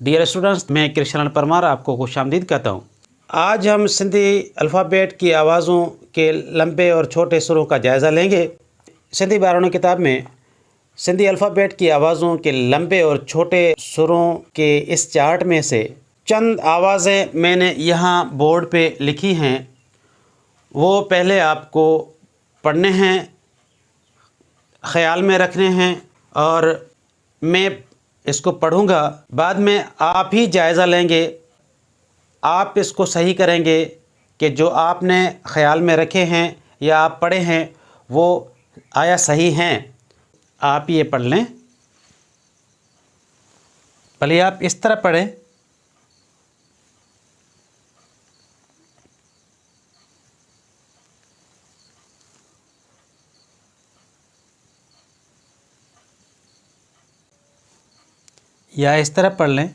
Dear students, मैं कृष्ण परमार आपको खुशामदीद कहता हूँ। आज हम सिंधी अल्फ़ाबेट की आवाज़ों के लंबे और छोटे सुरों का जायज़ा लेंगे। सिंधी बारहवीं किताब में सिंधी अल्फ़ाबेट की आवाज़ों के लंबे और छोटे सुरों के इस चार्ट में से चंद आवाज़ें मैंने यहाँ बोर्ड पे लिखी हैं, वो पहले आपको पढ़ने हैं, ख़याल में रखने हैं और मैं इसको पढ़ूँगा। बाद में आप ही जायज़ा लेंगे, आप इसको सही करेंगे कि जो आपने ख़याल में रखे हैं या आप पढ़े हैं वो आया सही हैं। आप ये पढ़ लें, भले आप इस तरह पढ़ें। या इस तरह पढ़ लें।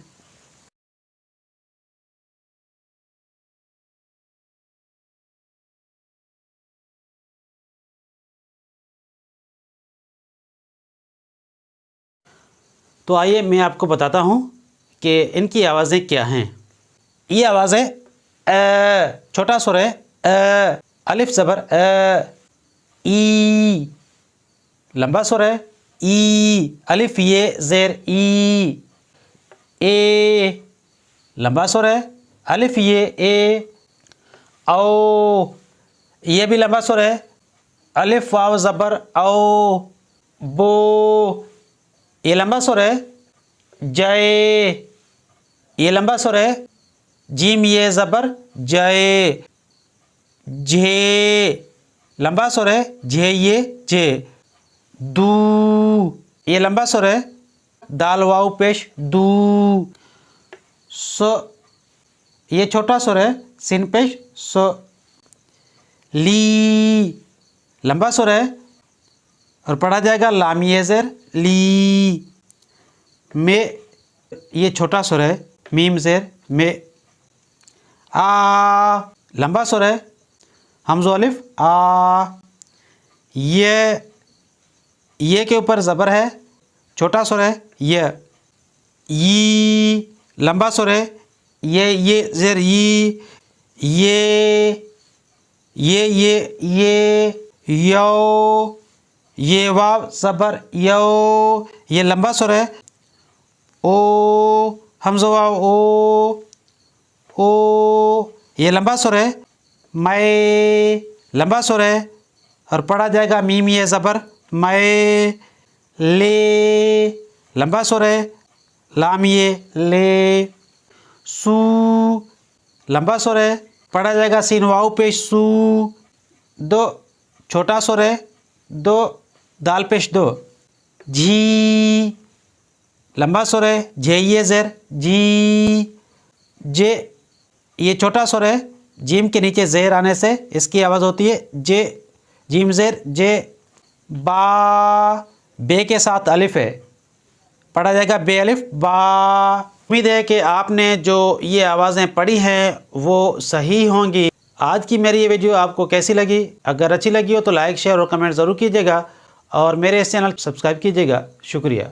तो आइए मैं आपको बताता हूँ कि इनकी आवाज़ें क्या हैं। ये आवाज़ है छोटा सुर है अलिफ ज़बर ई, लंबा सुर है ई, अलिफ ये ज़ेर ई, ए, लंबा सुर है अलिफ ये ए, औ, ये भी लंबा सुर है अलिफ वाव ज़बर औ, बो, ये लंबा सुर है जय, ये लंबा सुर है जीम ये ज़बर जय, झे, लंबा सुर है झे ये जे, दू, ये लंबा सुर है दाल वाव पेश दू, सो, ये छोटा सुर है सिन पेश सो, ली, लंबा सुर है और पढ़ा जाएगा लाम ये ज़ेर ली, में, ये छोटा सुर है मीम ज़ेर में, आ, लंबा सुर है हमज़ो अलिफ आ, ये के ऊपर ज़बर है छोटा सुर है ये, लंबा सुर है ये ज़ेर ये यो, ये वाव ज़बर यो, ये लंबा सुर है ओ, हमज़ो वाव ओ, ये लंबा सुर है मैं, लंबा सुर है और पढ़ा जाएगा मीम ये ज़बर मैं, ले, लंबा सुर है लाम ये ले, सू, लंबा सुर है पढ़ा जाएगा सीन वाव पेश सू, दो, छोटा सुर है दो, दाल पेश दो, जी, लंबा सुर है जे ये ज़ेर जी, जे, ये छोटा सुर है जीम के नीचे ज़ेर आने से इसकी आवाज़ होती है जे, जीम ज़ेर जे, बा, बे के साथ अलिफ है पढ़ा जाएगा बे अलिफ बा। उम्मीद है कि आपने जो ये आवाज़ें पढ़ी हैं वो सही होंगी। आज की मेरी ये वीडियो आपको कैसी लगी? अगर अच्छी लगी हो तो लाइक शेयर और कमेंट ज़रूर कीजिएगा और मेरे इस चैनल को सब्सक्राइब कीजिएगा। शुक्रिया।